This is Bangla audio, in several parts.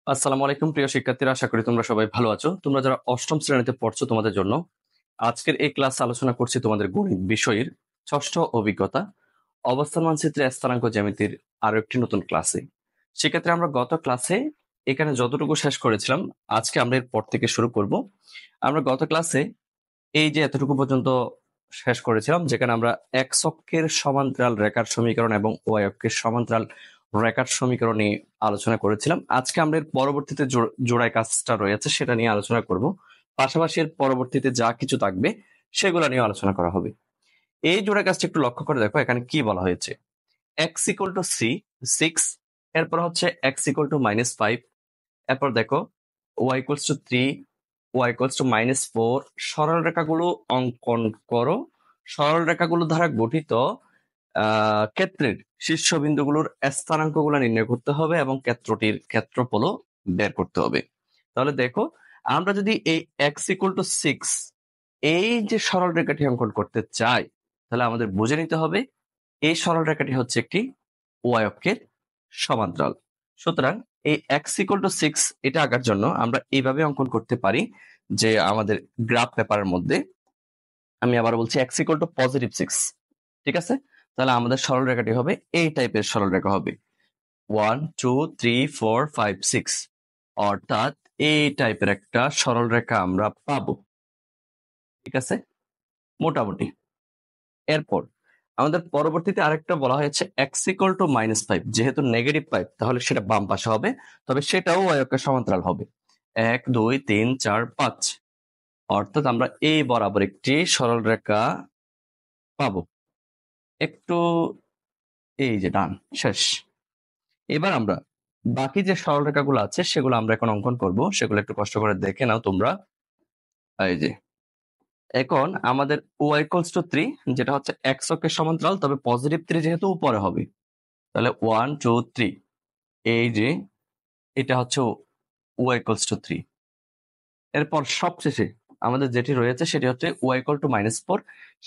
আসসালামু আলাইকুম প্রিয় শিক্ষার্থীরা, আশা করি তোমরা সবাই ভালো আছো। তোমরা যারা অষ্টম শ্রেণীতে পড়ছো তোমাদের জন্য আজকের এই ক্লাস আলোচনা করছি তোমাদের গণিত বিষয়ের ষষ্ঠ অভিজ্ঞতা অবস্থান মানচিত্রে স্থানাঙ্ক জ্যামিতির আরো একটি নতুন ক্লাসে। সেক্ষেত্রে আমরা গত ক্লাসে এখানে যতটুকু শেষ করেছিলাম, আজকে আমরা এর পর থেকে শুরু করব। আমরা গত ক্লাসে এই যে এতটুকু পর্যন্ত শেষ করেছিলাম, যেখানে আমরা এক্স অক্ষের সমান্তরাল রেখার সমীকরণ এবং ওয়াই অক্ষের সমান্তরাল রেখার সমীকরণ নিয়ে আলোচনা করেছিলাম। আজকে আমরা এর পরবর্তীতে জোড়ায় কাজটা রয়েছে সেটা নিয়ে আলোচনা করব। পাশাপাশি এর পরবর্তীতে যা কিছু থাকবে সেগুলো নিয়ে আলোচনা করা হবে। এই জোড়ায় কাজটা একটু লক্ষ্য করে দেখো, এখানে কি বলা হয়েছে। এক্স ইকুয়াল টু সি 6, এরপর হচ্ছে এক্স ইকুয়াল টু -5, এরপর দেখো Y equals to 3, Y equals to -4। সরল রেখাগুলো অঙ্কন করো। সরল রেখাগুলো দ্বারা গঠিত ক্ষেত্রের শীর্ষবিন্দুগুলোর স্থানাঙ্কগুলো নির্ণয় করতে হবে এবং ক্ষেত্রটির ক্ষেত্রফলও বের করতে হবে। তাহলে দেখো, আমরা যদি এই এক্স ইকুয়াল টু 6 এই যে সরল রেখাটি অঙ্কন করতে চাই, তাহলে আমাদের বুঝে নিতে হবে এই সরল রেখাটি হচ্ছে একটি ওয়াই অক্ষের সমান্তরাল। সুতরাং এই এক্স ইকুয়াল টু 6 এটা আঁকার জন্য আমরা এইভাবে অঙ্কন করতে পারি যে আমাদের গ্রাফ পেপারের মধ্যে, আমি আবার বলছি এক্স ইকুয়াল টু +6, ঠিক আছে? তাহলে আমাদের সরল রেখাটি হবে এই টাইপের সরল রেখা হবে 1 2 3 4 5 6, অর্থাৎ এই টাইপের একটা সরল রেখা আমরা পাবো, ঠিক আছে মোটামুটি। এরপর আমাদের পরবর্তীতে আরেকটা বলা হয়েছে এক্স ইকুয়াল টু -5, যেহেতু নেগেটিভ 5 তাহলে সেটা বাম পাশে হবে, তবে সেটাও ওয়াই অক্ষের সমান্তরাল হবে 1 2 3 4 5, অর্থাৎ আমরা এই বরাবর একটি সরল রেখা পাবো। একটু এই যে ডান শেষ। এবার আমরা বাকি যে সরল রেখাগুলো আছে সেগুলো আমরা এখন অঙ্কন করব, সেগুলো একটু কষ্ট করে দেখে নাও তোমরা। এই যে এখন আমাদের ওয়াই ইকুয়ালস টু 3, যেটা হচ্ছে এক্স অক্ষের সমান্তরাল, তবে +3 যেহেতু উপরে হবে, তাহলে 1 2 3, এই যে এটা হচ্ছে ওয়াই ইকুয়ালস টু 3। এরপর সবশেষে আমাদের যেটি রয়েছে সেটি হচ্ছে ওয়াই ইকুয়াল টু -4,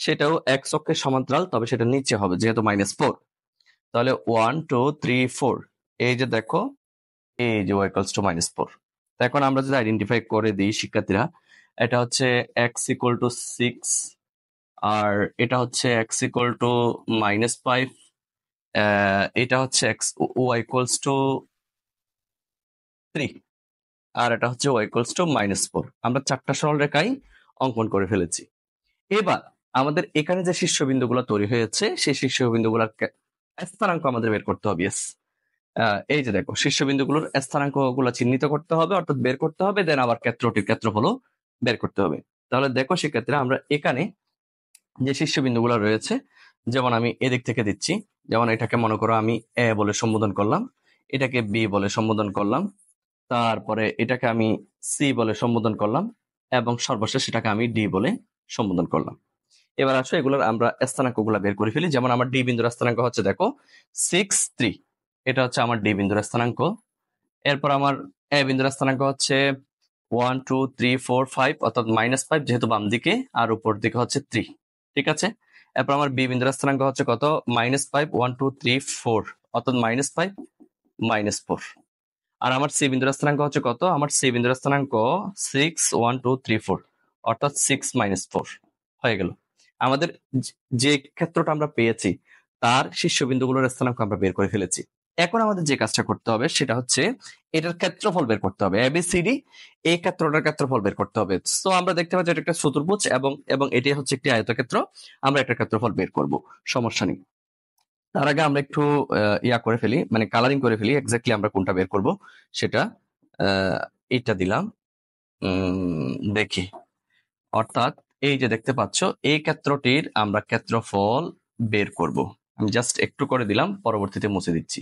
সেটাও এক্স অক্ষের সমান্তরাল, তবে সেটা নিচে হবে যেহেতু -4। তাহলে 1 2 3 4, এই যে দেখো এই যে ওয়াই ইকুয়ালস টু -4। এখন আমরা যদি আইডেন্টিফাই করে দিই শিক্ষার্থীরা, এটা হচ্ছে এক্স ইকুয়াল টু 6, আর এটা হচ্ছে এক্স ইকুয়াল টু -5, এটা হচ্ছে এক্স ওয়াই ইকুয়ালস টু 3, আর এটা হচ্ছে ওয়াই ইকুয়ালস টু -4। আমরা চারটা সরল রেখাই অঙ্কন করে ফেলেছি। এবার আমাদের এখানে যে শীর্ষবিন্দুগুলো তৈরি হয়েছে সেই শীর্ষবিন্দুগুলোর স্থানাঙ্ক আমাদের বের করতে হবে। Yes, এই যে দেখো শীর্ষবিন্দুগুলোর স্থানাঙ্ক গুলো চিহ্নিত করতে হবে, অর্থাৎ বের করতে হবে, দেন আবার ক্ষেত্রটির ক্ষেত্রফলও বের করতে হবে। তাহলে দেখো শিক্ষার্থীরা, আমরা এখানে যে শীর্ষবিন্দুগুলো রয়েছে, যেমন আমি এদিক থেকে দিচ্ছি, যেমন এটাকে মনে করো আমি এ বলে সম্বোধন করলাম, এটাকে বি বলে সম্বোধন করলাম, তারপরে এটাকে আমি সি বলে সম্বোধন করলাম, এবং সর্বশেষ এটাকে আমি ডি বলে সম্বোধন করলাম। এবার আসো এগুলোর আমরা স্থানাঙ্ক গুলা বের করে ফেলি। যেমন আমার ডি বিন্দুর স্থানাঙ্ক হচ্ছে দেখো 6 3, এটা হচ্ছে আমার ডি বিন্দুর স্থানাঙ্ক। এরপর আমার এ বিন্দুর স্থানাঙ্ক হচ্ছে 1 2 3 4 5, অর্থাৎ -5 যেহেতু বাম দিকে, আর উপর দিকে হচ্ছে 3, ঠিক আছে? এরপর আমার বি বিন্দুর স্থানাঙ্ক হচ্ছে কত, -5 1 2 3 4, অর্থাৎ -5 -4। আর আমার সি বিন্দুর স্থানাঙ্ক হচ্ছে কত, আমার সি বিন্দুর স্থানাঙ্ক 6 1 2 3 4, অর্থাৎ 6 -4 হয়ে গেল। আমাদের যে ক্ষেত্রটা আমরা পেয়েছি তার শীর্ষবিন্দুগুলোর স্থানাঙ্ক আমরা বের করে ফেলেছি। এখন আমাদের যে কাজটা করতে হবে সেটা হচ্ছে এটার ক্ষেত্রফল বের করতে হবে। এবিসিডি এই ক্ষেত্রটার ক্ষেত্রফল বের করতে হবে। সো আমরা দেখতে পাচ্ছি এটা একটা চতুর্ভুজ এবং এবং এটি হচ্ছে একটি আয়তক্ষেত্র। আমরা একটা ক্ষেত্রফল বের করব, সমস্যা নেই। তার আগে আমরা একটু ইয়া করে ফেলি, মানে কালারিং করে ফেলি এক্স্যাক্টলি আমরা কোনটা বের করব সেটা। এইটা দিলাম, দেখি। অর্থাৎ এই যে দেখতে পাচ্ছ এই ক্ষেত্রটির আমরা ক্ষেত্রফল বের করব। আমি জাস্ট একটু করে দিলাম, পরবর্তীতে মুছে দিচ্ছি।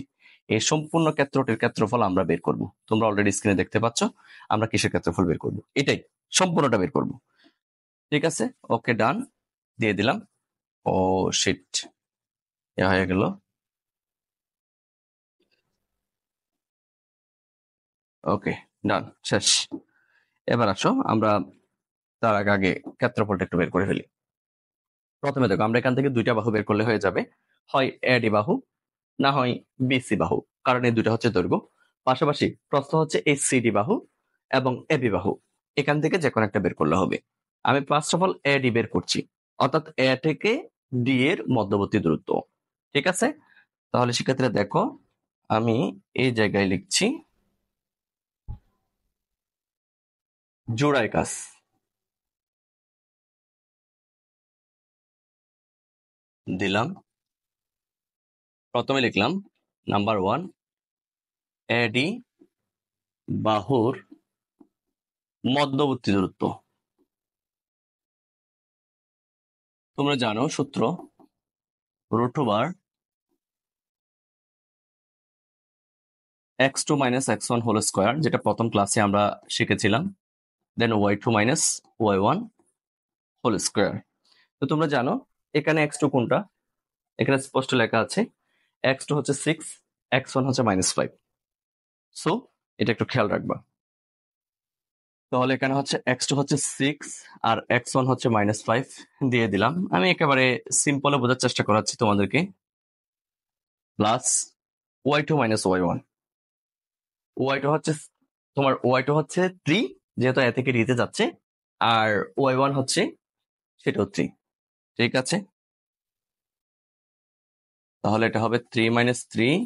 এই সম্পূর্ণ ক্ষেত্রটির ক্ষেত্রফল আমরা বের করব। তোমরা অলরেডি স্ক্রিনে দেখতে পাচ্ছ আমরা কিসের ক্ষেত্রফল বের করব, এটাই সম্পূর্ণটা বের করব। ঠিক আছে, ওকে ডান দিয়ে দিলাম। ও শিট, এ হয়ে গেল। ওকে ডান শেষ। এবার আসো আমরা তার আগে আগে ক্ষেত্রফলটা একটু বের করে ফেলি। প্রথমে দেখো, আমরা এখান থেকে দুইটা বাহু বের করলে হয়ে যাবে, হয় এডি বাহু না হয় বিসি বাহু, কারণ এই দুইটা হচ্ছে দৈর্ঘ্য। পাশাপাশি প্রস্থ হচ্ছে এই সিডি বাহু এবং এবি বাহু, এখান থেকে যে কোনো একটা বের করলে হবে। আমি ফার্স্ট অফ অল এডি বের করছি, অর্থাৎ এ থেকে ডি এর মধ্যবর্তী দূরত্ব। ঠিক আছে, তাহলে শিক্ষার্থীরা দেখো আমি এই জায়গায় লিখছি জোড়ায় কাজ। দিলাম, প্রথমে লিখলাম নাম্বার 1 এডি বাহুর মধ্যবর্তী দূরত্ব। তোমরা জানো সূত্র √/(x2 - x1 হোল স্কয়ার, যেটা প্রথম ক্লাসে আমরা শিখেছিলাম, দেন y2 - y1 হোল স্কয়ার। তো তোমরা জানো এখানে x2 কোনটা, এখানে স্পষ্ট লেখা আছে x2 হচ্ছে 6, x1 হচ্ছে -5। সো এটা একটু খেয়াল রাখবা। তাহলে এখানে হচ্ছে x2 হচ্ছে 6 আর x1 হচ্ছে -5 দিয়ে দিলাম। আমি একেবারে সিম্পলে বোঝার চেষ্টা করাচ্ছি তোমাদেরকে। প্লাস y2 - y1, y2 হচ্ছে তোমার y2 হচ্ছে 3, যেহেতু এ থেকে ডিতে যাচ্ছে, আর y1 হচ্ছে সেটাও 3। ঠিক আছে, তাহলে এটা হবে 3 - 3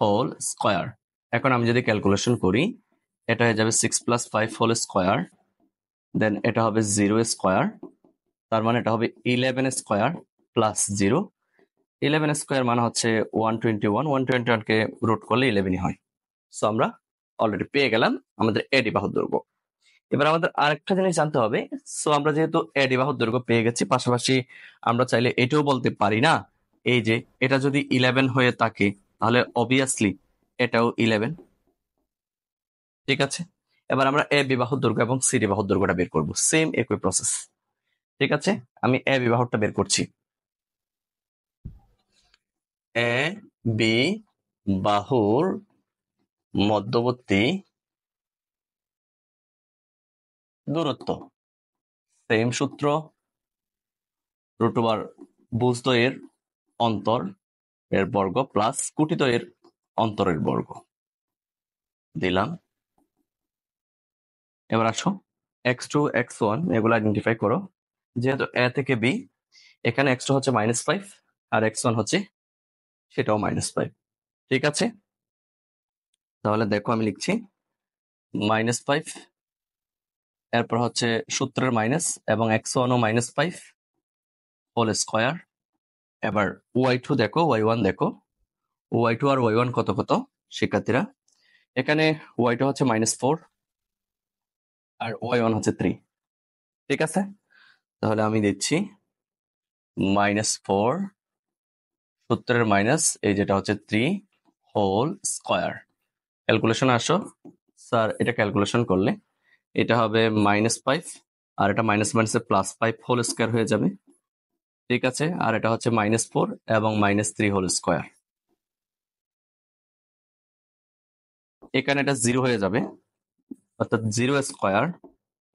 হোল স্কয়ার। এখন আমি যদি ক্যালকুলেশন করি, এটা হয়ে যাবে 6 + 5 হোল স্কয়ার, দেন এটা হবে 0 স্কয়ার, তার মানে এটা হবে 11 স্কয়ার প্লাস 0। 11 স্কয়ার মানে হচ্ছে 121, 121 কে রুট করলে 11ই হয়। সো আমরা অলরেডি পেয়ে গেলাম আমাদের এডি বাহুর দৈর্ঘ্য। এবার আমাদের আরেকটা জিনিস জানতে হবে। সো আমরা যেহেতু এডি বাহুর দৈর্ঘ্য পেয়ে গেছি, পাশাপাশি আমরা চাইলে এটাও বলতে পারি না, এই যে এটা যদি 11 হয়ে থাকে তাহলে অবভিয়াসলি এটাও 11। ঠিক আছে, এবার আমরা এ বিবাহুর দৈর্ঘ্য এবং সি বাহুর দৈর্ঘ্যটা বের করব, সেম একই প্রসেস। ঠিক আছে, আমি এ বিবাহটা বের করছি। এ বি বাহুর মধ্যবর্তী দূরত্ব, সেম সূত্র, √/(, ভুজদ্বয়ের অন্তর এর বর্গ প্লাস কুটিদ্বয়ের অন্তরের বর্গ দিলাম। এবার আসো x2 x1 এগুলো আইডেন্টিফাই করো। যেহেতু এ থেকে বি, এখানে x2 হচ্ছে -5 আর x1 হচ্ছে সেটাও -5। ঠিক আছে, তাহলে দেখো আমি লিখছি -5, এরপর হচ্ছে সূত্রের মাইনাস এবং x1 ও -5 হোল স্কয়ার। এবার y2 দেখো, y1 দেখো, y2 আর y1 কত কত শিক্ষার্থীরা? এখানে y2 হচ্ছে -4 আর y1 হচ্ছে 3। ঠিক আছে, তাহলে আমি দিচ্ছি -4 সূত্রের মাইনাস এই যেটা হচ্ছে 3 হোল স্কয়ার। ক্যালকুলেশন আসো স্যার, এটা ক্যালকুলেশন করলে এটা হবে -5 আর এটা মাইনাস মাইনাসে +5 হোল স্কয়ার হয়ে যাবে। ঠিক আছে, আর এটা হচ্ছে -4 এবং -3 হোল স্কয়ার। এখানে এটা 0 হয়ে যাবে, অর্থাৎ 0 স্কয়ার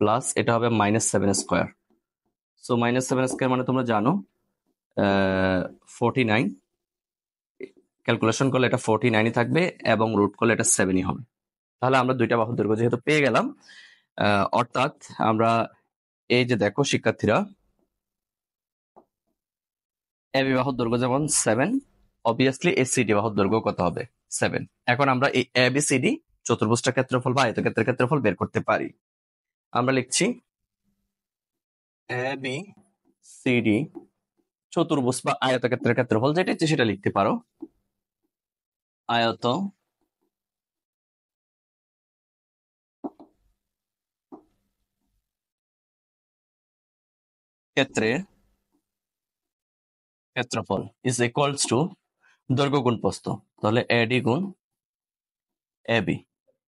প্লাস এটা হবে -7 স্কয়ার। সো -7 স্কয়ার মানে তোমরা জানো 49। ক্যালকুলেশন করলে এটা 49ই থাকবে এবং রুট করলে এটা 7ই হবে। তাহলে আমরা দুইটা বাহুর দৈর্ঘ্য যেহেতু পেয়ে গেলাম, অর্থাৎ আমরা এই যে দেখো শিক্ষার্থীরা, এবি বাহুর দৈর্ঘ্য যেমন 7, অবভিয়াসলি এসিডি বাহুর দৈর্ঘ্য কত হবে? 7। এখন আমরা এই এবিসিডি চতুর্ভুজটার ক্ষেত্রফল বা আয়তক্ষেত্রের ক্ষেত্রফল বের করতে পারি। আমরা লিখছি এবি সিডি চতুর্ভুজ বা আয়তক্ষেত্রের ক্ষেত্রফল, যেটা ইচ্ছে সেটা লিখতে পারো। আয়ত ক্ষেত্রের ক্ষেত্রফল ইজ ইকুয়ালস টু দৈর্ঘ্য গুণ প্রস্থ। তাহলে এডি গুণ এবি,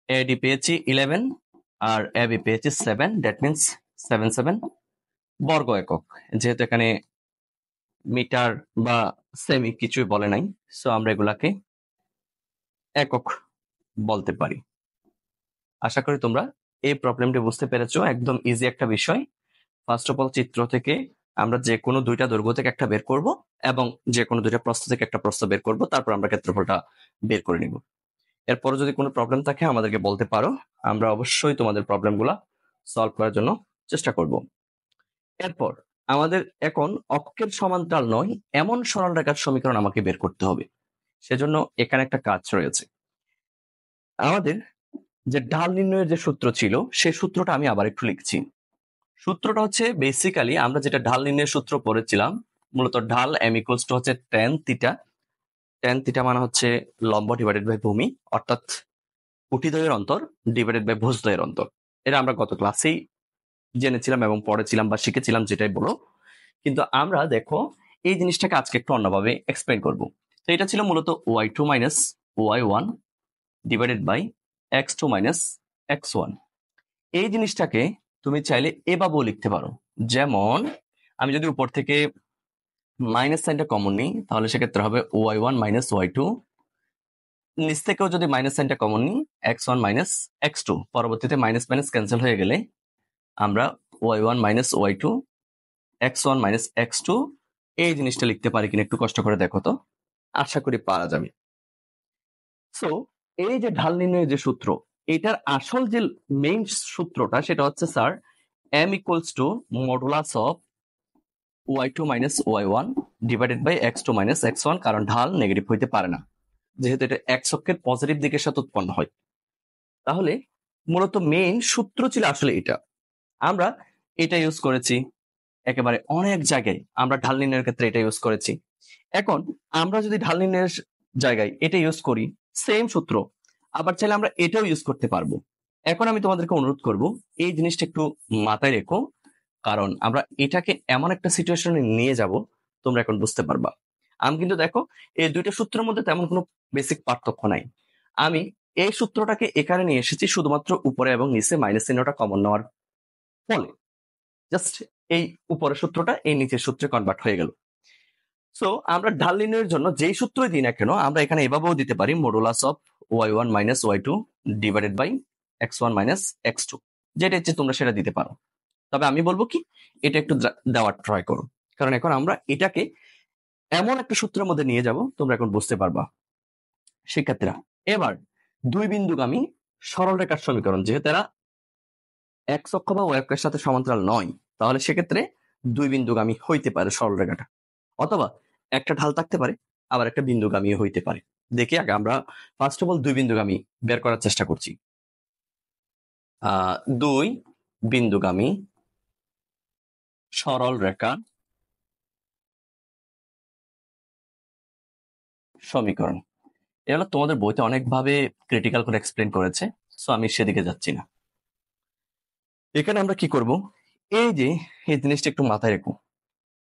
এডি পেয়েছি 11 আর এবি পেয়েছি 7, দ্যাট মিনস 7 বর্গ একক। যেহেতু এখানে মিটার বা সেমি কিছুই বলে নাই, সো আমরা এগুলাকে একক বলতে পারি। আশা করি তোমরা এই প্রবলেমটি বুঝতে পেরেছো, একদম ইজি একটা বিষয়। ফার্স্ট অফ অল চিত্র থেকে আমরা যে কোনো দুইটা দৈর্ঘ্য থেকে একটা বের করব এবং যে কোনো দুইটা প্রস্থ থেকে একটা প্রস্থ বের করব, তারপর আমরা ক্ষেত্রফলটা বের করে নিব। এরপর যদি কোনো প্রবলেম থাকে আমাদেরকে বলতে পারো, আমরা অবশ্যই তোমাদের প্রবলেমগুলো সলভ করার জন্য চেষ্টা করব। এরপর আমাদের এখন অক্ষের সমান্তরাল নয় এমন সরল রেখার সমীকরণ আমাকে বের করতে হবে। সেজন্য এখানে একটা কাজ রয়েছে। আমাদের যে ঢাল নির্ণয়ের যে সূত্র ছিল সেই সূত্রটা আমি আবার একটু লিখছি। সূত্রটা হচ্ছে বেসিক্যালি আমরা যেটা ঢাল নির্ণয়ের সূত্র পড়েছিলাম, মূলত ঢাল m ইকুয়ালস টু হচ্ছে tan থিটা। tan থিটা মানে হচ্ছে লম্ব ডিভাইডেড বাই ভূমি, অর্থাৎ কুটিদ্বয়ের অন্তর ডিভাইডেড বাই ভুজদ্বয়ের অন্তর। এটা আমরা গত ক্লাসেই জেনেছিলাম এবং পড়েছিলাম বা শিখেছিলাম, যেটাই বলো। কিন্তু আমরা দেখো এই জিনিসটাকে আজকে একটু অন্যভাবে এক্সপ্লেন করব। তো এটা ছিল মূলত y2 minus y1 divided by x2 minus x1। এই জিনিসটাকে তুমি চাইলে এভাবেও লিখতে পারো। যেমন আমি যদি উপর থেকে মাইনাস সাইনটা কমন নিই তাহলে সেক্ষেত্রে হবে y1 মাইনাস y2, নিচ থেকেও যদি মাইনাস সাইনটা কমন নিই x1 মাইনাস x2, পরবর্তীতে মাইনাস মাইনাস ক্যান্সেল হয়ে গেলে আমরা y1 minus y2 x1 minus x2 এই জিনিসটা লিখতে পারি কিনা একটু কষ্ট করে দেখো তো, আশা করি পারা যাবে। সো এই যে ঢাল নির্ণয়ের যে সূত্র, এটার আসল যে মেইন সূত্রটা সেটা হচ্ছে sir m equals to modulus of y2 minus y1 divided by x2 minus x1, কারণ ঢাল নেগেটিভ হইতে পারে না যেহেতু এটা x অক্ষের পজিটিভ দিকের সাথে উৎপন্ন হয়। তাহলে মূলত মেইন সূত্র ছিল আসলে এটা। আমরা এটা ইউজ করেছি একেবারে অনেক জায়গায়, আমরা ঢাল নির্ণয়ের ক্ষেত্রে এটা ইউজ করেছি। এখন আমরা যদি ঢাল নির্ণয়ের জায়গায় এটা ইউজ করি সেম সূত্র, আবার চাইলে আমরা এটাও ইউজ করতে পারবো। এখন আমি তোমাদেরকে অনুরোধ করব এই জিনিসটা একটু মাথায় রেখো, কারণ আমরা এটাকে এমন একটা সিচুয়েশনে নিয়ে যাব তোমরা এখন বুঝতে পারবা। আমি কিন্তু দেখো এই দুইটা সূত্রের মধ্যে তেমন কোনো বেসিক পার্থক্য নাই। আমি এই সূত্রটাকে এখানে নিয়ে এসেছি শুধুমাত্র উপরে এবং নিচে মাইনাস চিহ্নটা কমন নেওয়ার ফলে। জাস্ট এই উপরের সূত্রটা এই নিচের সূত্রে কনভার্ট হয়ে গেল। সো আমরা ঢাল নির্ণয়ের জন্য যেই সূত্রই দিই না কেন আমরা এখানে এভাবেও দিতে পারি modulus of y1 minus y2 divided by x1 minus x2, যেটা ইচ্ছে তোমরা সেটা দিতে পারো। তবে আমি বলবো কি এটা একটু দেওয়ার ট্রাই করো, কারণ এখন আমরা এটাকে এমন একটা সূত্রের মধ্যে নিয়ে যাব তোমরা এখন বুঝতে পারবা। শিক্ষার্থীরা এবার দুই বিন্দুগামী সরল রেখার সমীকরণ, যেহেতু এরা x অক্ষ বা y অক্ষের সাথে সমান্তরাল নয়, তাহলে সেক্ষেত্রে দুই বিন্দুগামী হইতে পারে সরল রেখাটা, অথবা একটা ঢাল থাকতে পারে আবার একটা বিন্দুগামী হইতে পারে। দেখি আগে আমরা ফার্স্ট অফ অল দুই বিন্দুগামী বের করার চেষ্টা করছি। দুই বিন্দুগামী সরল রেখা সমীকরণ, এটা হলো তোমাদের বইতে অনেকভাবে ক্রিটিক্যাল করে এক্সপ্লেন করেছে, সো আমি সেদিকে যাচ্ছি না। এখানে আমরা কি করব, এই যে এই জিনিসটা একটু মাথায় রেখো,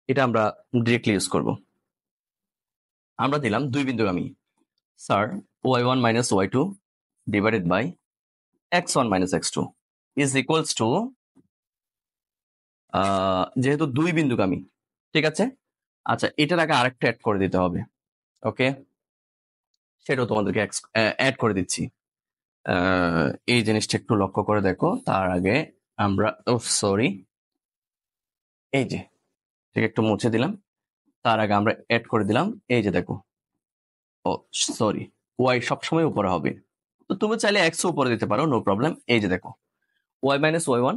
এটা আমরা ডিরেক্টলি ইউজ করব। আমরা দিলাম দুই বিন্দুগামী sir y1 minus y2 divided by x1 minus x2 is equals to, যেহেতু দুই বিন্দুগামী, ঠিক আছে। আচ্ছা এটার আগে আরেকটা অ্যাড করে দিতে হবে, ওকে, সেটাও তোমাদেরকে অ্যাড করে দিচ্ছি। এই জিনিসটা একটু লক্ষ্য করে দেখো। তার আগে আমরা সরি, এই যে ঠিক একটু মুছে দিলাম। তার আগে আমরা অ্যাড করে দিলাম, এই যে দেখো, ও সরি, ওয়াই সবসময় উপরে হবে, তো তুমি চাইলে এক্স উপরে দিতে পারো, নো প্রবলেম। এই যে দেখো Y minus Y one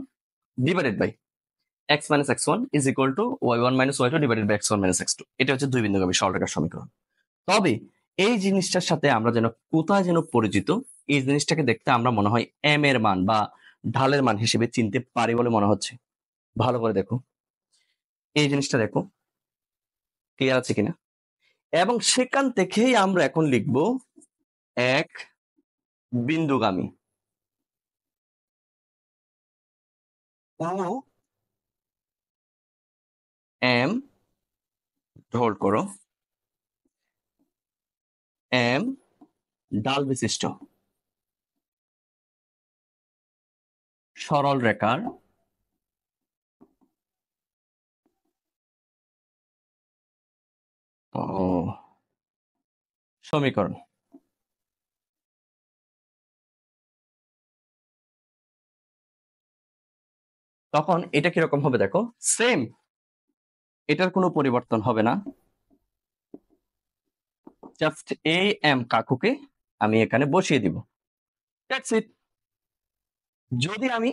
divided by X minus X one is equal to Y one minus Y two divided by X one minus X two. এটা হচ্ছে দুই বিন্দুগামী সরলরেখার সমীকরণ। তবে এই জিনিসটার সাথে আমরা যেন কোথায় যেন পরিচিত, এই জিনিসটাকে দেখতে আমরা মনে হয় এম এর মান বা ঢালের মান হিসেবে চিনতে পারি বলে মনে হচ্ছে। ভালো করে দেখো, এই জিনিসটা দেখো ক্লিয়ার আছে কিনা, এবং সেখান থেকেই আমরা এখন লিখব এক বিন্দুগামী ও এম, হোল্ড করো, এম ঢাল বিশিষ্ট সরল রেখার সমীকরণ। তখন এটা কিরকম হবে দেখো, সেম, এটার কোনো পরিবর্তন হবে না, জাস্ট এ এম কাকুকে আমি এখানে বসিয়ে দিব। That's it. যদি আমি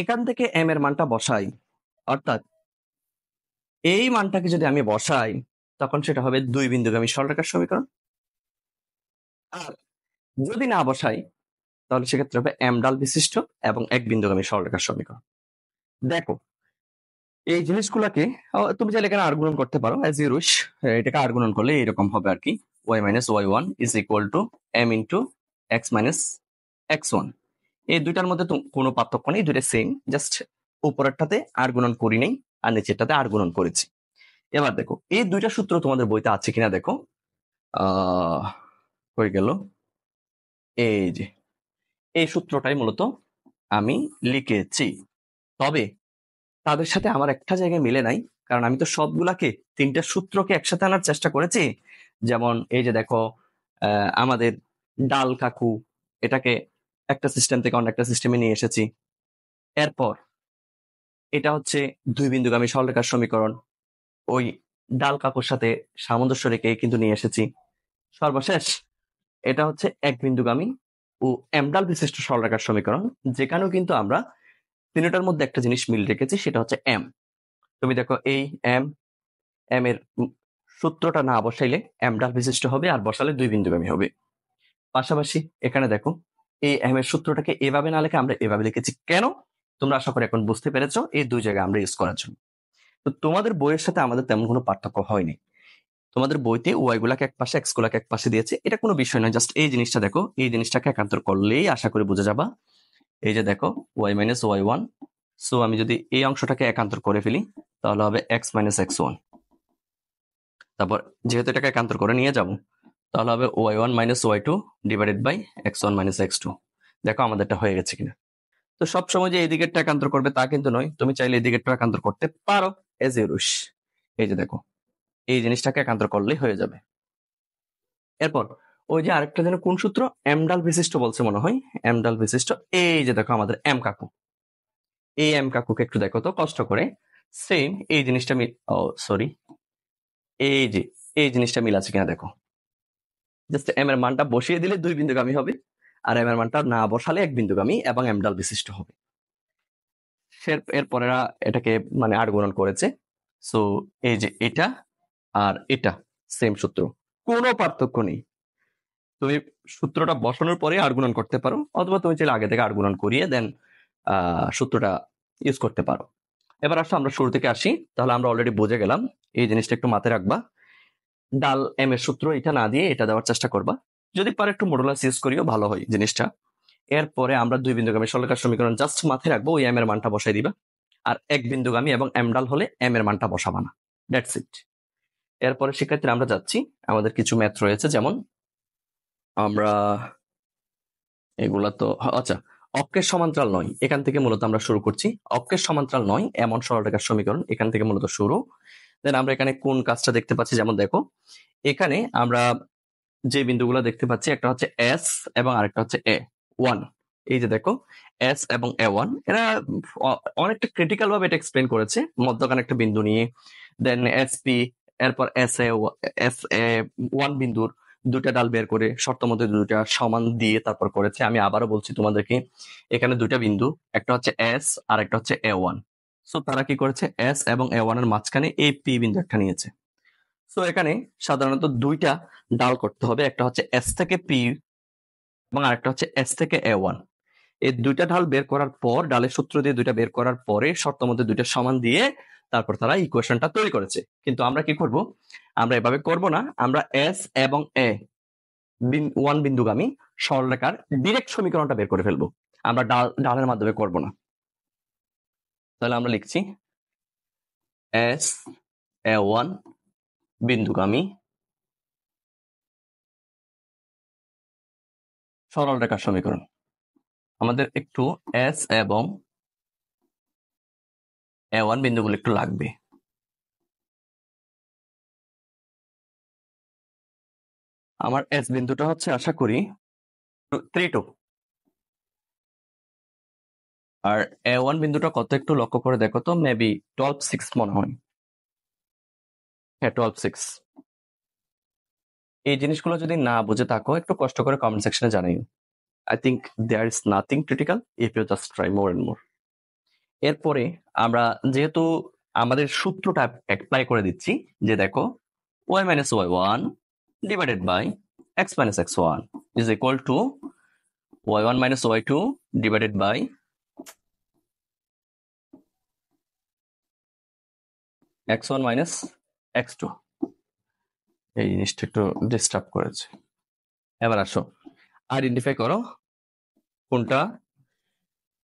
এখান থেকে m এর মানটা বসাই, অর্থাৎ এই মানটাকে যদি আমি বসাই, তখন সেটা হবে 2 বিন্দুগামী সরলরেখার সমীকরণ। আর যদি না বসাই, তাহলে সেক্ষেত্রে হবে m ডাল বিশিষ্ট এবং এক বিন্দুগামী সরলরেখার সমীকরণ। দেখো, এই জিনিসগুলোকে তুমি চাইলে এখানে আর গুণন করতে পারো অ্যাজ ইউ উইশ। এটাকে আর গুণন করলে এরকম হবে আর কি, y minus y1 is equal two m into X minus x1। এই দুইটার মধ্যে তো কোনো পার্থক্য নেই, দুইটা সেম, জাস্ট উপরেরটাতে আর গুণন করি নেই আর নিচেরটাতে আর গুণন করেছি। এবার দেখো, এই দুইটা সূত্র তোমাদের বইতে আছে কিনা দেখো। হয়ে গেল, এই যে এই সূত্রটাই মূলত আমি লিখেছি। তবে তাদের সাথে আমার একটা জায়গায় মিলে নাই, কারণ আমি তো সবগুলাকে, তিনটা সূত্রকে একসাথে আনার চেষ্টা করেছি। যেমন এই যে দেখো, আমাদের ডাল কাকু, এটাকে একটা সিস্টেম থেকে অন্য একটা সিস্টেমে নিয়ে এসেছি। এরপর এটা হচ্ছে 2 বিন্দুগামী সরলরেখার সমীকরণ, ওই ডাল কাকুর সাথে সামঞ্জস্য রেখে কিন্তু নিয়ে এসেছি। সর্বশেষ এটা হচ্ছে এক বিন্দুগামী ও m ডাল বিশিষ্ট সরলরেখার সমীকরণ, যেখানেও কিন্তু আমরা তিনটার মধ্যে একটা জিনিস মিল রেখেছি, সেটা হচ্ছে m। তুমি দেখো, এই m এর সূত্রটা না বসাইলে m ডাল বিশিষ্ট হবে, আর বসালে 2 বিন্দুগামী হবে। পাশাপাশি এখানে দেখো, এই m এর সূত্রটাকে এভাবে না লিখে আমরা এভাবে লিখেছি কেন, তোমরা আশা করি এখন বুঝতে পেরেছো, এই দুই জায়গায় আমরা ইউজ করার জন্য। তো তোমাদের বইয়ের সাথে আমাদের তেমন কোনো পার্থক্য হয়নি। তোমাদের বইতে ওয়াই গুলাকে এক পাশে, এক্স গুলাকে এক পাশে দিয়েছে, এটা কোনো বিষয় নয়। জাস্ট এই জিনিসটা দেখো, এই জিনিসটাকে একান্তর করলেই আশা করি বুঝে যাবা। এই যে দেখো, ওয়াই মাইনাস y1, সো আমি যদি এই অংশটাকে একান্তর করে ফেলি, তাহলে হবে এক্স মাইনাস x1। তারপর যেহেতু এটাকে একান্তর করে নিয়ে যাব, তাহলে হবে y1 minus y2 divided by x1 minus x2। দেখো আমাদেরটা হয়ে গেছে কিনা। তো সবসময় যে এই দিকেরটা একান্তর করবে তা কিন্তু নয়, তুমি চাইলে এই দিকেরটা একান্তর করতে পারো এজ ইউ উইশ। এই যে দেখো, এই জিনিসটাকে একান্তর করলেই হয়ে যাবে। এরপর ওই যে আরেকটা যেন কোন সূত্র, m ডাল বিশিষ্ট বলছে মনে হয়, m ডাল বিশিষ্ট। এই যে দেখো আমাদের m কাকু, এই m কাকুকে একটু দেখো তো কষ্ট করে, সেম এই জিনিসটা সরি, এই যে এই জিনিসটা মিল আছে কিনা দেখো। জাস্ট m এর মানটা বসিয়ে দিলে 2 বিন্দুগামী হবে, আর m এর মানটা না বসালে এক বিন্দুগামী এবং m ডাল বিশিষ্ট হবে। এরপরে এটাকে মানে আর গুণন করেছে। সো এই যে এটা আর এটা সেম সূত্র, কোনো পার্থক্য নেই। তুমি সূত্রটা বসানোর পরে আর গুণন করতে পারো, অথবা তুমি চাইলে আগে থেকে আর গুণন করিয়ে দেন সূত্রটা ইউজ করতে পারো। এবার আসো আমরা শুরু থেকে আসি, তাহলে আমরা অলরেডি বুঝে গেলাম। এই জিনিসটা একটু মাথায় রাখবা, ডাল m এর সূত্র এটা না দিয়ে এটা দেওয়ার চেষ্টা করবা, যদি পারো একটু মডুলাস ইউজ করিও, ভালো হয় জিনিসটা। এরপরে আমরা 2 বিন্দুগামী সরলরেখার সমীকরণ জাস্ট মাথায় রাখবো, ওই m এর মানটা বসাই দিবা। আর এক বিন্দুগামী এবং m ডাল হলে m এর মানটা বসাবা না, দ্যাটস ইট। এরপরে সেক্ষেত্রে আমরা যাচ্ছি, আমাদের কিছু ম্যাথ রয়েছে, যেমন আমরা এগুলা তো আচ্ছা, অক্ষের সমান্তরাল নয়, এখান থেকে মূলত আমরা শুরু করছি। অক্ষের সমান্তরাল নয় এমন সরলরেখার সমীকরণ, এখান থেকে মূলত শুরু। দেন আমরা এখানে কোন কাজটা দেখতে পাচ্ছি, যেমন দেখো এখানে আমরা যে বিন্দুগুলো দেখতে পাচ্ছি, একটা হচ্ছে এস এবং আরেকটা হচ্ছে এ ওয়ান। এই যে দেখো, এস এবং এ ওয়ান, এরা অনেকটা ক্রিটিক্যাল ভাবে এটা এক্সপ্লেন করেছে, মধ্যখানে একটা বিন্দু নিয়ে। দেন এস পি, এরপর এস এ ওয়ান বিন্দুর দুটা ডাল বের করে শর্ত মধ্যে দুটা সমান দিয়ে তারপর করেছে। আমি আবারও বলছি তোমাদেরকে, এখানে দুটা বিন্দু, একটা হচ্ছে এস আর একটা হচ্ছে এ ওয়ান। সো তারা কি করেছে, এস এবং এ ওয়ান এর মাঝখানে এই পি বিন্দু একটা নিয়েছে। সো এখানে সাধারণত দুইটা ডাল করতে হবে, একটা হচ্ছে এস থেকে পি এবং আরেকটা হচ্ছে এস থেকে এ ওয়ান। এই দুইটা ঢাল বের করার পর, ডালের সূত্র দিয়ে দুইটা বের করার পরে শর্ত মধ্যে দুইটা সমান দিয়ে তারপর তারা ইকুয়েশনটা তৈরি করেছে। কিন্তু আমরা কি করব, আমরা এভাবে করব না, আমরা এস এবং এ ওয়ান বিন্দুগামী সরলরেখার ডিরেক্ট সমীকরণটা বের করে ফেলবো, আমরা ডালের মাধ্যমে করব না। তাহলে আমরা লিখছি এস এ ওয়ান বিন্দুগামী সরলরেখার সমীকরণ। আমাদের একটু এস এবং এ ওয়ান বিন্দুগুলো একটু লাগবে। আমার এস বিন্দুটা হচ্ছে আশা করি 3 2, আর এ ওয়ান বিন্দুটা কত একটু লক্ষ্য করে দেখো তো, মেবি 12 6 মনে হয়। হ্যাঁ 12 6। এই জিনিসগুলো যদি না বুঝে থাকো একটু কষ্ট করে কমেন্ট সেকশনে জানাইও। I think there is nothing critical if you just try more and more. এরপরে আমরা যেহেতু আমাদের সূত্রটা অ্যাপ্লাই করে দিচ্ছি, যে দেখো y minus y1 divided by x minus x1 is equal to y1 minus y2 divided by x1 minus x2। এই জিনিসটা একটু ডিস্টার্ব করেছে। এবার আসো আইডেন্টিফাই করো কোনটা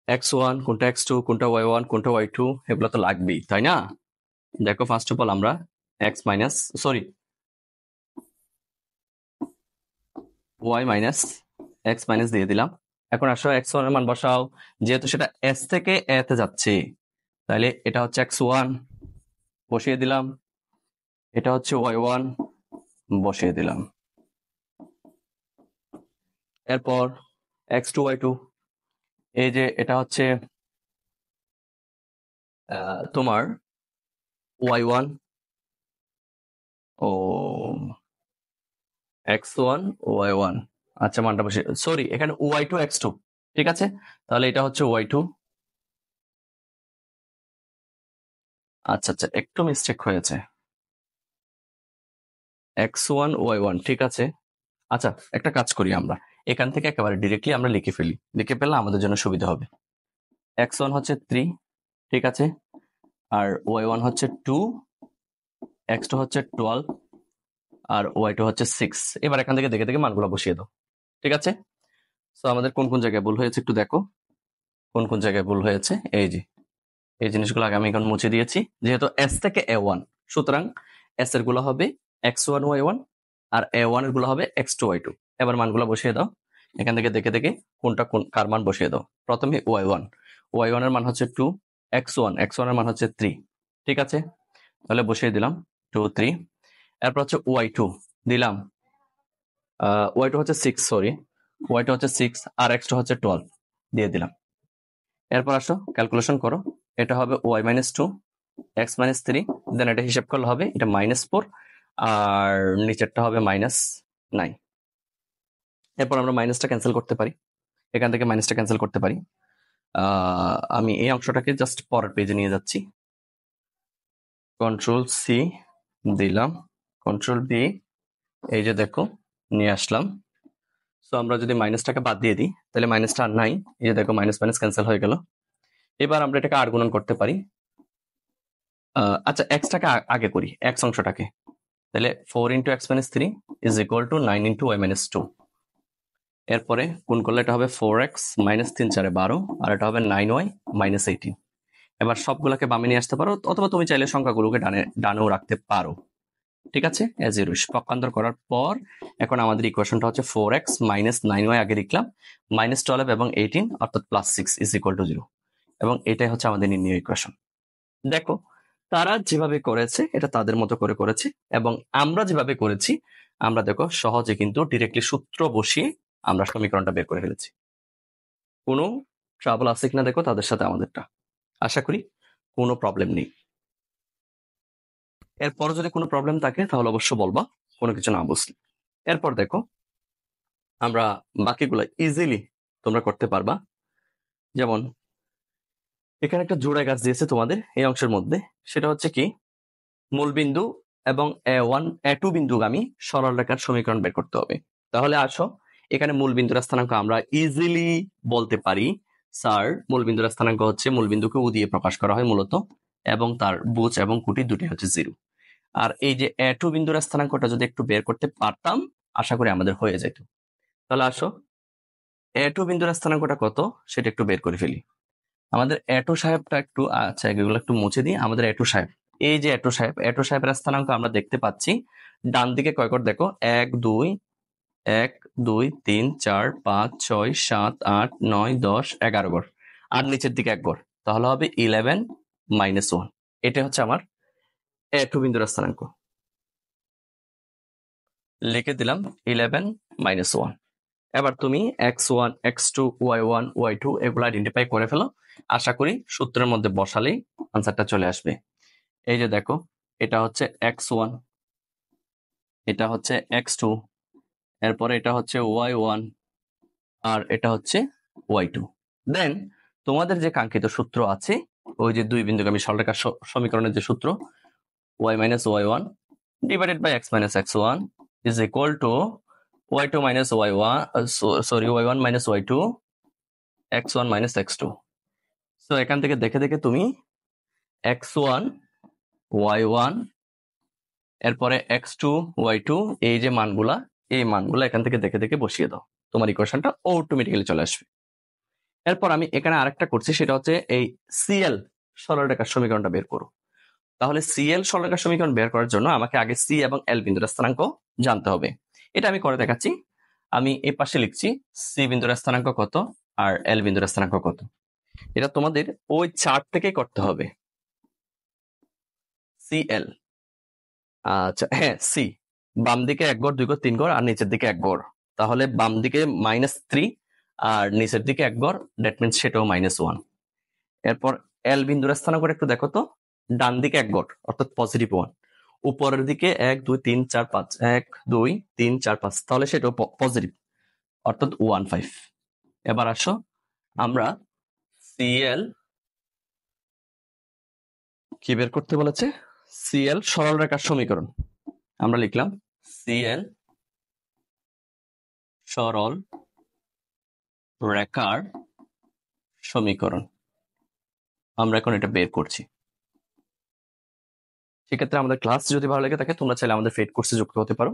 x1 কোনটা x2 কোনটা y1 কোনটা y2, এগুলো তো লাগবেই, তাই না? দেখো ফার্স্ট অফ অল আমরা y মাইনাস x মাইনাস দিয়ে দিলাম। এখন আসো x1 এর মান বসাও, যেহেতু সেটা s থেকে a তে যাচ্ছে তাহলে এটা হচ্ছে x1 বসিয়ে দিলাম, এটা হচ্ছে y1 বসিয়ে দিলাম। এরপর x2 y2, এই যে এটা হচ্ছে তোমার y1 ও x1 y1, আচ্ছা মানটা বসে, সরি এখানে y2 x2, ঠিক আছে? তাহলে এটা হচ্ছে y2, আচ্ছা আচ্ছা একটু মিস্টেক হয়েছে, x1 y1, ঠিক আছে। আচ্ছা একটা কাজ করি, আমরা এখান থেকে একেবারে ডিরেক্টলি আমরা লিখে ফেলি, লিখে ফেললে আমাদের জন্য সুবিধা হবে। x1 হচ্ছে 3, ঠিক আছে, আর y1 হচ্ছে 2, x2 হচ্ছে 12 আর y2 হচ্ছে 6। এবার এখান থেকে দেখে দেখে মানগুলো বসিয়ে দাও, ঠিক আছে? তো আমাদের কোন কোন জায়গায় ভুল হয়েছে একটু দেখো, কোন কোন জায়গায় ভুল হয়েছে। এই যে এই জিনিসগুলো আগে আমি এখন মুছে দিয়েছি, যেহেতু s থেকে a1, সুতরাং s এর গুলো হবে x1 y1 আর a1 এর গুলো হবে x2 y2। এবার মানগুলো বসিয়ে দাও, এখান থেকে দেখে দেখে কোনটা কোন কার মান বসিয়ে দাও। প্রথমে y1 এর মান হচ্ছে 2, x1 এর মান হচ্ছে 3, ঠিক আছে? তাহলে বসিয়ে দিলাম 2 3। এরপর হচ্ছে y2 দিলাম, y2 হচ্ছে 6, সরি y2 হচ্ছে 6 আর x2 হচ্ছে 12 দিয়ে দিলাম। এরপর আসো ক্যালকুলেশন করো, এটা হবে y মাইনাস 2 x মাইনাস 3, দেন এটা হিসাব করলে হবে এটা -4 আর নিচেরটা হবে -9। এরপর আমরা মাইনাসটা ক্যান্সেল করতে পারি, এখান থেকে মাইনাসটা ক্যান্সেল করতে পারি। আমি এই অংশটাকে জাস্ট পরের পেজে নিয়ে যাচ্ছি, কন্ট্রোল সি দিলাম, কন্ট্রোল বি, এই যে দেখো নিয়ে আসলাম। সো আমরা যদি মাইনাসটাকে বাদ দিয়ে দিই তাহলে মাইনাসটা আর নাই, এই যে দেখো মাইনাস মাইনাস ক্যান্সেল হয়ে গেল। এবার আমরা এটাকে আর গুণন করতে পারি। আচ্ছা এক্সটাকে আগে করি, এক্স অংশটাকে, তাহলে 4 into X minus 3 is equal to 9 into Y minus 2। এরপরে গুণ করলে এটা হবে 4x মাইনাস 3 4 12 আর এটা হবে 9y মাইনাস 18। এবার সবগুলোকে বামে নিয়ে আসতে পারো, অথবা তুমি চাইলে সংখ্যাগুলোকে ডানেও রাখতে পারো, ঠিক আছে? As you wish. পক্ষান্তর করার পর এখন আমাদের ইকুয়েশনটা হচ্ছে 4x মাইনাস 9y আগে লিখলাম, মাইনাস 12 এবং 18 অর্থাৎ প্লাস 6 ইজ ইকুয়াল টু 0, এবং এটাই হচ্ছে আমাদের নির্ণয় ইকুয়েশন। দেখো তারা যেভাবে করেছে এটা তাদের মতো করে করেছে, এবং আমরা যেভাবে করেছি আমরা দেখো সহজে কিন্তু ডিরেক্টলি সূত্র বসিয়ে আমরা সমীকরণটা বের করে ফেলেছি। কোনো ট্রাবল আছে কিনা দেখো তাদের সাথে আমাদেরটা, আশা করি কোনো প্রবলেম নেই। এরপর যদি কোনো প্রবলেম থাকে তাহলে অবশ্য বলবা, কোনো কিছু না বুঝলে। এরপর দেখো আমরা বাকিগুলো ইজিলি তোমরা করতে পারবা। যেমন এখানে একটা জোড়া গাছ দিয়েছে তোমাদের এই অংশের মধ্যে, সেটা হচ্ছে কি মূলবিন্দু এবং a1 a2 বিন্দুগামী সরলরেখার সমীকরণ বের করতে হবে। তাহলে আসো এখানে মূলবিন্দুর স্থানাঙ্ক আমরা ইজিলি বলতে পারি, স্যার মূলবিন্দুর স্থানাঙ্ক হচ্ছে মূলবিন্দুকে উ দিয়ে প্রকাশ করা হয় মূলত, এবং তার বুচ এবং কুটি দুটি হচ্ছে 0। আর এই যে a2 বিন্দুর স্থানাঙ্কটা যদি একটু বের করতে পারতাম আশা করি আমাদের হয়ে যেত। তাহলে আসো a2 বিন্দুর স্থানাঙ্কটা কত সেটা একটু বের করে ফেলি। আমাদের a2 সাহেবটা একটু, আচ্ছা এগুলো একটু মুছে দিই। আমাদের a2 সাহেব, এই যে a2 সাহেবের স্থানাঙ্ক আমরা দেখতে পাচ্ছি ডান দিকে কয় ঘর দেখো, 1 2 1 2 3 4 5 6 7 8 9 10 11 ঘর, আর নিচের দিকে 1 ঘর, তাহলে হবে 11 মাইনাস 1। এটা হচ্ছে আমার a2 বিন্দুর স্থানাঙ্ক, লিখে দিলাম 11 মাইনাস 1। এবার তুমি x1 x2 y1 y2 এগুলো আইডেন্টিফাই করে ফেলো, আশা করি সূত্রের মধ্যে বসালেই আনসারটা চলে আসবে। এই যে দেখো এটা হচ্ছে x1, এটা হচ্ছে x2, এরপরে এটা হচ্ছে y1 আর এটা হচ্ছে y2। দেন তোমাদের যে কাঙ্ক্ষিত সূত্র আছে, ওই যে দুই বিন্দুগামী সরলরেখার সমীকরণের যে সূত্র, y minus y1 divided by x minus x1 is equal to y2 minus y1 y1 minus y2 x1 minus x2। So এখান থেকে দেখে দেখে তুমি x1 y1 এরপরে x2 y2 এই যে মানগুলা, এই মানগুলা এখান থেকে দেখে দেখে বসিয়ে দাও, তোমার ইকুয়েশনটা অটোমেটিক্যালি চলে আসবে। এরপর আমি এখানে আরেকটা করছি, সেটা হচ্ছে এই সিএল সরলরেখার সমীকরণটা বের করো। তাহলে সিএল সরলরেখার সমীকরণ বের করার জন্য আমাকে আগে সি এবং এল বিন্দুর স্থানাঙ্ক জানতে হবে। এটা আমি করে দেখাচ্ছি। আমি এই পাশে লিখছি সি বিন্দুর স্থানাঙ্ক কত আর এল বিন্দুর স্থানাঙ্ক কত। এটা তোমাদের ওই চার্ট থেকেই করতে হবে। সিএল, আচ্ছা হ্যাঁ, সি বাম দিকে 1 গড় 2 গড় 3 গড় আর নিচের দিকে 1 গড়, তাহলে বাম দিকে -3 আর নিচের দিকে 1 গড়, দ্যাট মিনস সেটাও -1। এরপর এল বিন্দুর স্থানাঙ্ক একটু দেখো তো, ডান দিকে 1 গড় অর্থাৎ +1, উপরের দিকে 1 2 3 4 5 1 2 3 4 5, তাহলে সেটাও পজিটিভ অর্থাৎ 15। এবার আসো আমরা সিএল কি বের করতে বলেছে, সিএল সরল রেখার সমীকরণ। আমরা লিখলাম সিএল সরল রেখার সমীকরণ। আমরা এখন এটা বের করছি। সেক্ষেত্রে আমাদের ক্লাস যদি ভালো লেগে থাকে, তোমরা চাইলে আমাদের পেইড কোর্সে যুক্ত হতে পারো।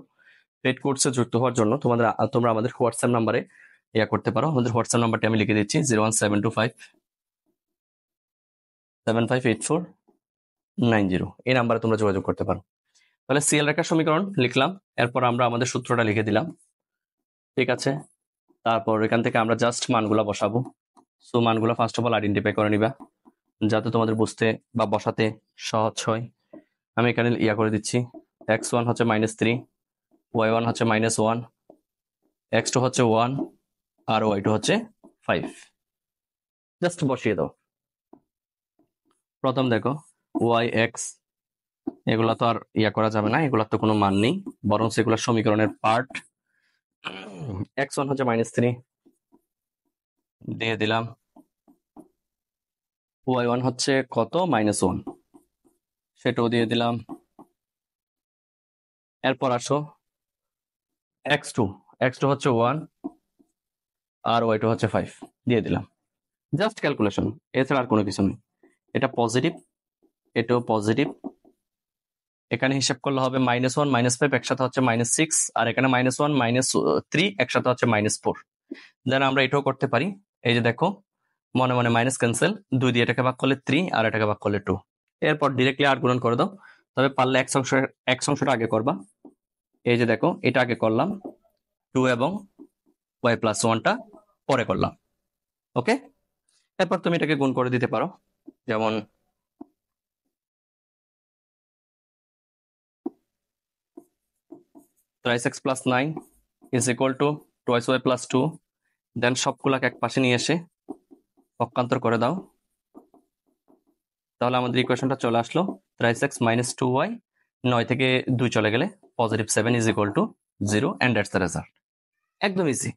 পেইড কোর্সে যুক্ত হওয়ার জন্য তোমরা আমাদের হোয়াটসঅ্যাপ নাম্বারে করতে পারো। আমাদের হোয়াটসঅ্যাপ নাম্বারটি আমি লিখে দিচ্ছি 01725 758490। এই নাম্বারে তোমরা যোগাযোগ করতে পারো। তাহলে সিএল রেখার সমীকরণ লিখলাম, এরপর আমরা আমাদের সূত্রটা লিখে দিলাম, ঠিক আছে। তারপর এখান থেকে আমরা জাস্ট মানগুলা বসাবো। সো মানগুলা ফার্স্ট অফ অল আইডেন্টিফাই করে নিবা, যাতে তোমাদের বুঝতে বা বসাতে সহজ হয়। আমি এখানে করে দিচ্ছি, x1 হচ্ছে -3, y1 হচ্ছে -1, x2 হচ্ছে 1 আর y2 হচ্ছে 5। জাস্ট বসিয়ে দাও। প্রথম দেখো yx, এগুলা তো আর করা যাবে না, এগুলার তো কোনো মান নেই, বরং সেগুলো সমীকরণের পার্ট। x1 হচ্ছে -3 দিয়ে দিলাম, y1 হচ্ছে কত -1 সেটাও দিয়ে দিলাম। এরপর আসো x2 হচ্ছে 1 আর y2 হচ্ছে 5 দিয়ে দিলাম। জাস্ট ক্যালকুলেশন, এছাড়া আর কোনো কিছু নেই। এটা পজিটিভ, এটাও পজিটিভ। এখানে হিসাব করলে হবে -1 -5 একসাথে হচ্ছে -6, আর এখানে -1 -3 একসাথে হচ্ছে -4। দেন আমরা এটাও করতে পারি, এই যে দেখো মনে মনে মাইনাস ক্যান্সেল, 2 দিয়ে এটাকে ভাগ করলে 3 আর এটাকে ভাগ করলে 2। এরপর ডিরেক্টলি আর গুণন করে দাও, তবে পারলে এক অংশটা আগে করবা। এই যে দেখো এটা আগে করলাম, 2 এবং y+1টা পরে করলাম, ওকে। এরপর তুমি এটাকে গুণ করে দিতে পারো, যেমন thrice x plus 9 is equal to twice y plus 2। দেন সবগুলাকে এক পাশে নিয়ে এসে পক্ষান্তর করে দাও, তাহলে আমাদের ইকুয়েশনটা চলে আসলো thrice x minus 2y, 9 থেকে 2 চলে গেলে +7 is equal to 0, and that's the result। একদম ইজি।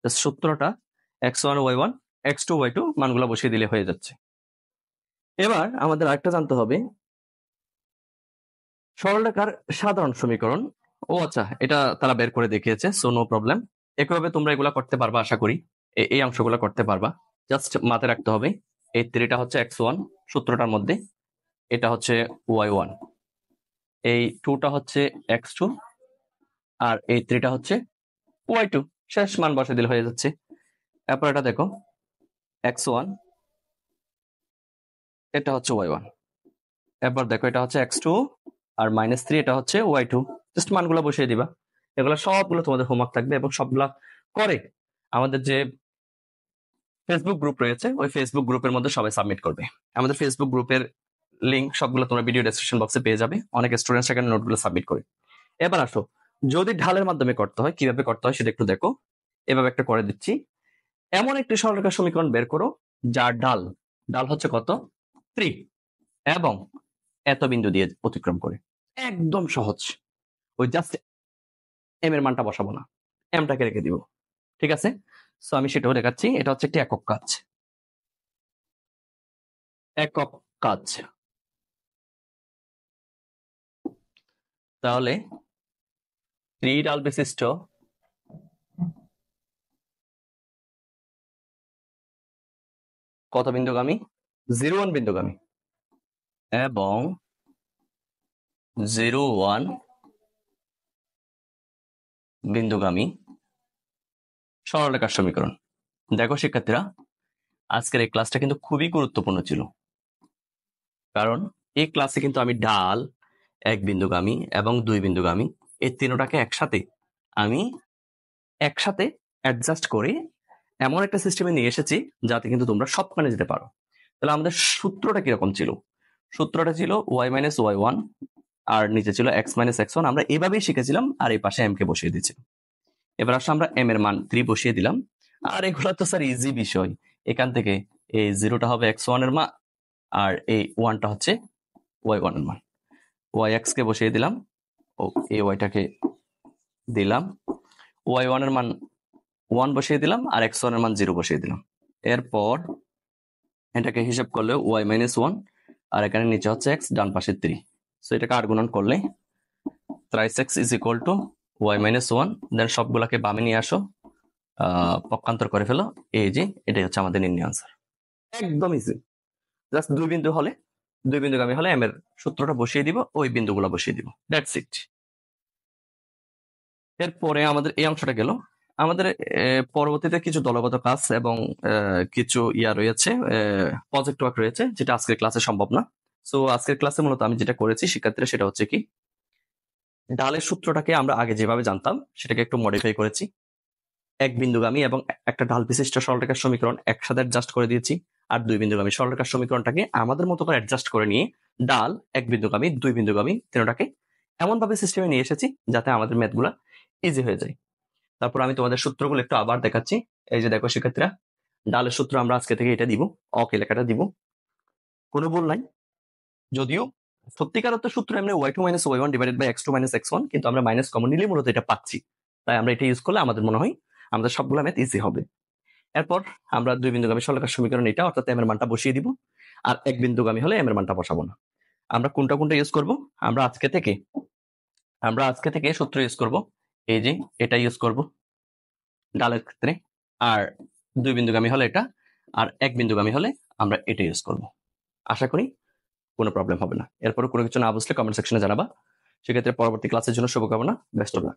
সূত্রটা x1 y1 x2 y2 মানগুলো বসিয়ে দিলে হয়ে যাচ্ছে। এবার আমাদের আরেকটা জানতে হবে সরলরেখার সাধারণ সমীকরণ। ও আচ্ছা, এটা তারা বের করে দেখিয়েছে, সো নো প্রবলেম। একইভাবে তোমরা এগুলা করতে পারবা, আশা করি এই অংশগুলো করতে পারবা। জাস্ট মাথায় রাখতে হবে এই 3টা হচ্ছে x1 সূত্রটার মধ্যে, এটা হচ্ছে y1, এই 2টা হচ্ছে x2 আর এই 3টা হচ্ছে y2। শেষ মান বসে দিলে হয়ে যাচ্ছে। এরপর এটা দেখো x1, এটা হচ্ছে y1। এরপর দেখো এটা হচ্ছে x2 আর -3, এটা হচ্ছে y2। জাস্ট মানগুলো বসিয়ে দিবা। এগুলো সবগুলো তোমাদের হোমওয়ার্ক থাকবে, এবং সবগুলা করে আমাদের যে ফেসবুক গ্রুপ রয়েছে, ওই ফেসবুক গ্রুপের মধ্যে সবাই সাবমিট করবে। আমাদের ফেসবুক গ্রুপের লিংক সবগুলো তোমরা ভিডিও ডেসক্রিপশন বক্সে পেয়ে যাবে। অনেক স্টুডেন্ট সেখানে নোটগুলো সাবমিট করে। এবার আসো, যদি ঢালের মাধ্যমে করতে হয়, কিভাবে করতে হয় সেটা একটু দেখো। এভাবে একটা করে দিচ্ছি, এমন একটি সরলরেখার সমীকরণ বের করো যার ডাল হচ্ছে কত 3 এবং এত বিন্দু দিয়ে অতিক্রম করে। একদম সহজ, ওই জাস্ট এম এর মানটা বসাবো না, এমটাকে রেখে দিব। ঠিক আছে, সো আমি সেটাও দেখাচ্ছি। এটা হচ্ছে একটি একক কাজ। একক কাজ। তাহলে ত্রিডাল বিশিষ্ট কত বিন্দুগামী? 0 1 বিন্দুগামী এবং 0 1 বিন্দুগামী সরলরেখার সমীকরণ। দেখো শিক্ষার্থীরা, আজকের এই ক্লাসটা কিন্তু খুবই গুরুত্বপূর্ণ ছিল, কারণ এই ক্লাসে কিন্তু আমি ঢাল, 1 বিন্দুগামী এবং 2 বিন্দুগামী এই তিনটাকে আমি একসাথে অ্যাডজাস্ট করে এমন একটা সিস্টেমে নিয়ে এসেছি যাতে কিন্তু তোমরা সবখানে যেতে পারো। তাহলে আমাদের সূত্রটা কিরকম ছিল? সূত্রটা ছিল y-y1 আর নিচে ছিল x-x1। আমরা এভাবেই শিখেছিলাম, আর এই পাশে m কে বসিয়ে দিচ্ছি। এবার আসলে আমরা m এর মান 3 বসিয়ে দিলাম। আর এগুলো তো স্যার ইজি বিষয়। এখান থেকে এই 0টা হবে x1 এর মান, আর এই 1টা হচ্ছে y1 এর মান। yx কে বসিয়ে দিলাম, ও এই yটাকে দিলাম, y1 এর মান 1 বসিয়ে দিলাম, আর x1 এর মান 0 বসিয়ে দিলাম। এরপর এটাকে হিসাব করলে y-1, আর এখানে নিচে হচ্ছে x, ডান পাশে 3। সো এটাকে 8 গুণন করলে thrice x is equal to y-1। দেন সবগুলাকে বামে নিয়ে আসো, পক্ষান্তর করে ফেলো। এই যে এটাই হচ্ছে আমাদের নির্ণয় আনসার। একদম ইজি। জাস্ট 2 বিন্দু হলে, 2 বিন্দুগামী হলে m এর সূত্রটা বসিয়ে দিব, ওই বিন্দুগুলো বসিয়ে দিব, দ্যাটস ইট। এরপরে আমাদের এই অংশটা গেল। আমাদের পরবর্তীতে কিছু দলগত কাজ এবং কিছু রয়েছে, প্রজেক্ট ওয়ার্ক রয়েছে, যেটা আজকের ক্লাসে সম্ভব না। সো আজকের ক্লাসে মূলত আমি যেটা করেছি শিক্ষার্থীরা, সেটা হচ্ছে কি, ঢালের সূত্রটাকে আমরা আগে যেভাবে জানতাম সেটাকে একটু মডিফাই করেছি। 1 বিন্দুগামী এবং একটা ঢাল বিশিষ্ট সরলরেখার সমীকরণ একসাথে অ্যাডজাস্ট করে দিয়েছি। আর 2 বিন্দুগামী সরলরেখার সমীকরণটাকে আমাদের মতো করে অ্যাডজাস্ট করে নিয়ে ডাল, 1 বিন্দুগামী, 2 বিন্দুগামী তিনটাকে এমন ভাবে সিস্টেমে নিয়ে এসেছি যাতে আমাদের ম্যাথগুলা ইজি হয়ে যায়। তারপর আমি তোমাদের সূত্রগুলো একটু আবার দেখাচ্ছি। এই যে দেখো শিক্ষার্থীরা, ডালের সূত্র আমরা আজকে থেকে এটা দিব, অকে লেখাটা দিব, কোনো ভুল নাই। যদিও সত্যিকার অর্থে সূত্র এমনি y2 - y1 divided by x2 - x1, কিন্তু আমরা মাইনাস কমন নিলেই মূলত এটা পাচ্ছি। তাই আমরা এটা ইউজ করলে আমাদের মনে হয় আমাদের সবগুলো ম্যাথ ইজি হবে। এরপর আমরা 2 বিন্দুগামী সরলরেখার সমীকরণ এটা, অর্থাৎ m এর মানটা বসিয়ে দিব। আর 1 বিন্দুগামী হলে m এর মানটা বসাবো না। আমরা কোনটা ইউজ করব? আমরা আজকে থেকে সূত্র ইউজ করব। এই যে এটা ইউজ করব ডালের ক্ষেত্রে, আর 2 বিন্দুগামী হলে এটা, আর 1 বিন্দুগামী হলে আমরা এটা ইউজ করব। আশা করি কোনো প্রবলেম হবে না। এরপর কোনো কিছু না বুঝলে কমেন্ট সেকশনে জানাবা। সেক্ষেত্রে পরবর্তী ক্লাসের জন্য শুভকামনা। Best of luck.